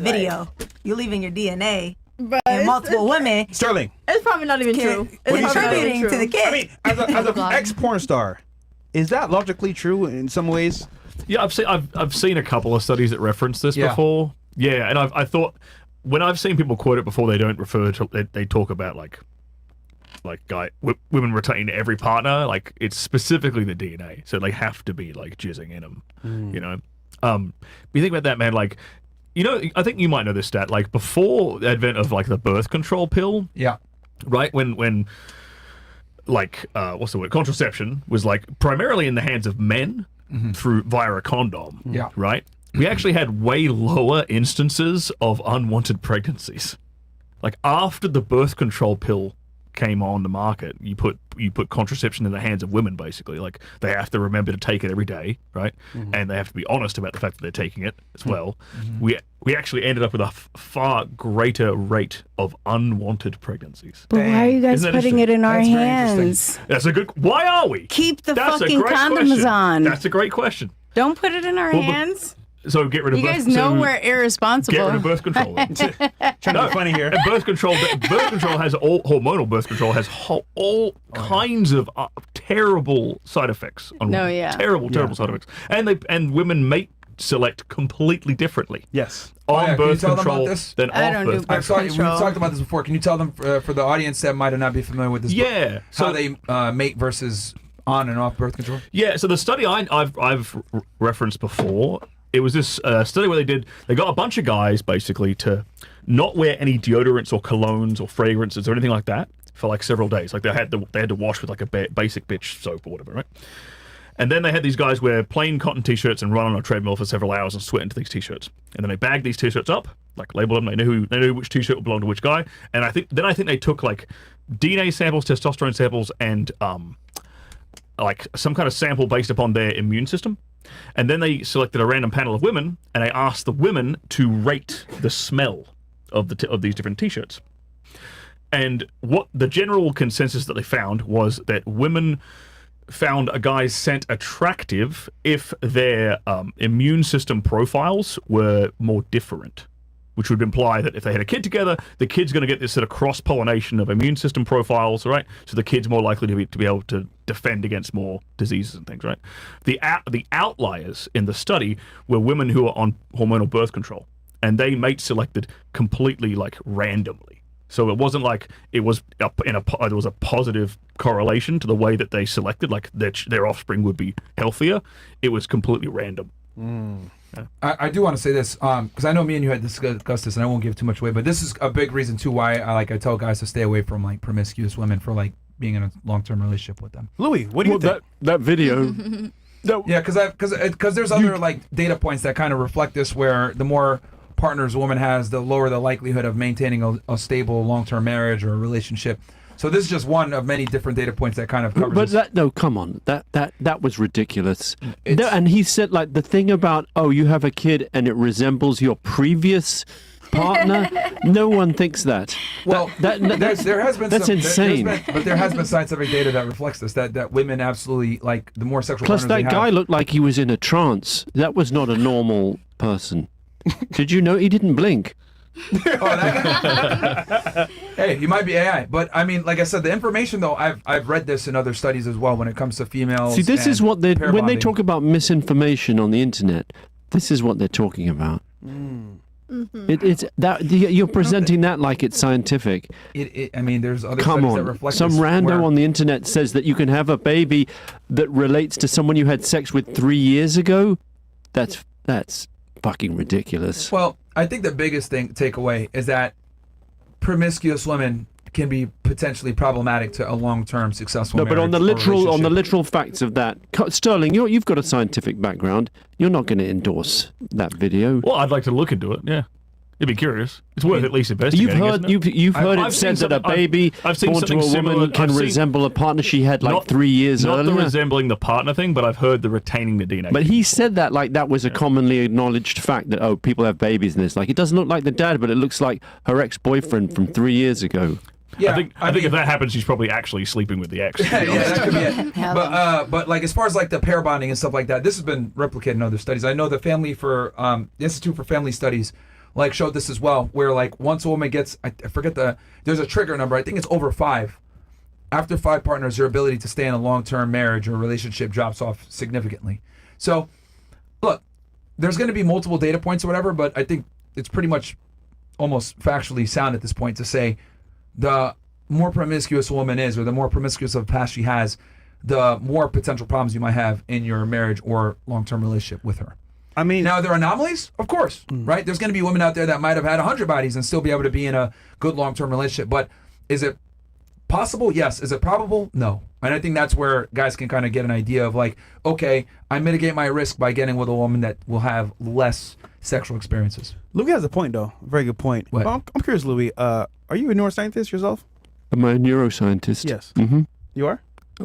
video. You're leaving your DNA But in multiple women. Sterling, It's probably not even true. It's you probably not Contributing even to the true. kid. I mean, as an ex-porn star, is that logically true in some ways? Yeah, I've seen a couple of studies that reference this before. Yeah, and I thought when I've seen people quote it before, they don't refer to they talk about like women retain every partner. Like it's specifically the DNA, so they have to be like jizzing in them. You know, but you think about that, man. Like, you know, I think you might know this stat. Like before the advent of like the birth control pill, Yeah. right? When like what's the word? Contraception was like primarily in the hands of men via a condom. Yeah. Right. We actually had way lower instances of unwanted pregnancies. Like after the birth control pill came on the market, you put contraception in the hands of women, basically. Like they have to remember to take it every day, right? And they have to be honest about the fact that they're taking it as well. We actually ended up with a far greater rate of unwanted pregnancies. But why are you guys Isn't that putting it in our That's very hands? That's a good. Why are we? Keep the That's a fucking great condoms question. on. That's a great question. Don't put it in our hands. So get rid of You birth, guys know so we're get irresponsible. rid of birth control. Trying to be funny here. And birth control has all hormonal birth control has all kinds of terrible side effects. On No, women. yeah. Terrible side effects. And women mate select completely differently Yes. on Can you birth tell them control about this? than I off don't do birth. birth I'm sorry, we've control. talked about this before. Can you tell them, for the audience that might not be familiar with this, Yeah. how they mate versus on and off birth control? Yeah, so the study I've referenced before, it was this study where they got a bunch of guys basically to not wear any deodorants or colognes or fragrances or anything like that for like several days. Like they had to wash with like a basic bitch soap or whatever, right? And then they had these guys wear plain cotton t-shirts and run on a treadmill for several hours and sweat into these t-shirts. And then they bagged these t-shirts up, like labeled them. They knew which t-shirt would belong to which guy. And I think they took like DNA samples, testosterone samples, and like some kind of sample based upon their immune system. And then they selected a random panel of women, and they asked the women to rate the smell of these different t-shirts. And what the general consensus that they found was that women found a guy's scent attractive if their immune system profiles were more different, which would imply that if they had a kid together, the kid's going to get this sort of cross-pollination of immune system profiles, right? So the kid's more likely to be able to defend against more diseases and things, right? The outliers in the study were women who were on hormonal birth control, and they mate selected completely like randomly. So it wasn't like it was there was a positive correlation to the way that they selected, like their offspring would be healthier. It was completely random. I do want to say this, because I know me and you had discussed this, and I won't give too much away, but this is a big reason too why I tell guys to stay away from like promiscuous women for like being in a long-term relationship with them. Louis, what do you think? That video. Yeah, because there's other like data points that kind of reflect this, where the more partners a woman has, the lower the likelihood of maintaining a stable long-term marriage or a relationship. So this is just one of many different data points that kind of covers this. No, come on, that was ridiculous. No, and he said like the thing about, oh, you have a kid and it resembles your previous partner. No one thinks that. Well, there has been that's insane. But there has been scientific data that reflects this, that women absolutely, like, the more sexual Plus, partners that they guy have. looked like he was in a trance. That was not a normal person. Did you know he didn't blink? Hey, you might be AI, but I mean, like I said, the information though, I've read this in other studies as well when it comes to females. See, this is what pair when they bonding. talk about misinformation on the internet. This is what they're talking about. It's that you're presenting that like it's scientific. I mean, there's other Come studies that on, reflect some this, rando where- on the internet says that you can have a baby that relates to someone you had sex with 3 years ago. That's fucking ridiculous. Well, I think the biggest takeaway is that promiscuous women can be potentially problematic to a long-term successful No, but on the marriage or relationship. literal facts of that, Sterling, you've got a scientific background. You're not going to endorse that video. Well, I'd like to look into it. Yeah, it'd be curious. It's worth at least investigating. You've heard I've it seen said that a something- baby I've seen born to a something woman similar. can I've seen- resemble a partner she had like Not- 3 years Not earlier. the resembling the partner thing, but I've heard the retaining the DNA. But he said that like that was a commonly acknowledged fact that, oh, people have babies in this. Like, it doesn't look like the dad, but it looks like her ex-boyfriend from 3 years ago. Yeah, I think if that happens, she's probably actually sleeping with the ex. yeah, that could be it. But like as far as like the pair bonding and stuff like that, this has been replicated in other studies. I know the Institute for Family Studies like showed this as well, where like once a woman gets, I forget there's a trigger number. I think it's over 5. After 5 partners, their ability to stay in a long-term marriage or relationship drops off significantly. So, look, there's going to be multiple data points or whatever, but I think it's pretty much almost factually sound at this point to say the more promiscuous a woman is, or the more promiscuous of a past she has, the more potential problems you might have in your marriage or long-term relationship with her. I mean, now, there are anomalies, of course, right? There's going to be women out there that might have had 100 bodies and still be able to be in a good long-term relationship. But is it possible? Yes. Is it probable? No. And I think that's where guys can kind of get an idea of like, okay, I mitigate my risk by getting with a woman that will have less sexual experiences. Louis has a point, though. A very good point. What? Well, I'm curious, Louis. Are you a neuroscientist yourself? Am I a neuroscientist? Yes. Mm-hmm. You are?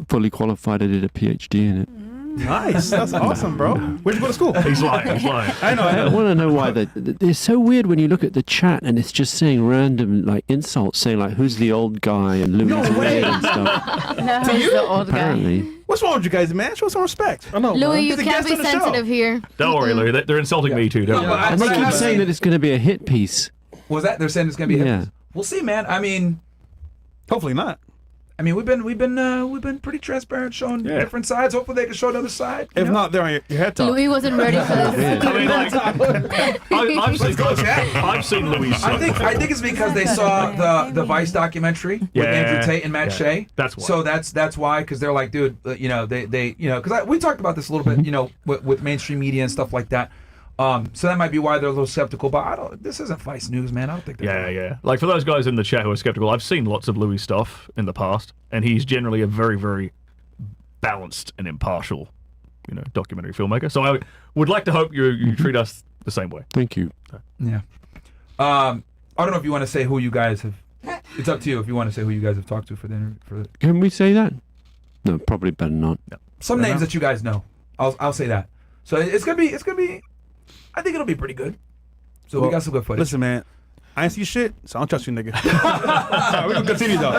Fully qualified. I did a PhD in it. Nice. That's awesome, bro. Where'd you go to school? He's lying. He's lying. I know. I want to know why it's so weird when you look at the chat and it's just saying random like insults, saying like "Who's the old guy?" and "Louis weird" and stuff. No, he's the old guy. Apparently, What's wrong with you guys, man? Show some respect. I know, Louis, you He's a can't guest be on the show. sensitive here. Don't worry, Louis. They're insulting me too. Don't No, worry. but and they keep saying that it's going to be a hit piece. Was that they're saying it's going to be? Yeah. We'll see, man. I mean, Hopefully not. we've been pretty transparent, showing different sides. Hopefully, they can show the other side. If not, they're on your head top. Louis wasn't ready for this. I mean, like, I've seen Louis. I think it's because they saw the Vice documentary with Andrew Tate and Matt Shea. That's why. So that's why, because they're like, dude, they because we talked about this a little bit, with mainstream media and stuff like that. So that might be why they're a little skeptical. But this isn't Vice News, man. I don't think. Yeah. Like for those guys in the chat who are skeptical, I've seen lots of Louis stuff in the past, and he's generally a very, very balanced and impartial, documentary filmmaker. So I would like to hope you treat us the same way. Thank you. Yeah. I don't know if you want to say who you guys have. It's up to you if you want to say who you guys have talked to for the interview. Can we say that? No, probably better not. Some names that you guys know. I'll say that. So it's gonna be. I think it'll be pretty good. So we got some good footage. Listen, man. I ain't see shit, so I don't trust you, nigga. All right, we're going to continue, though.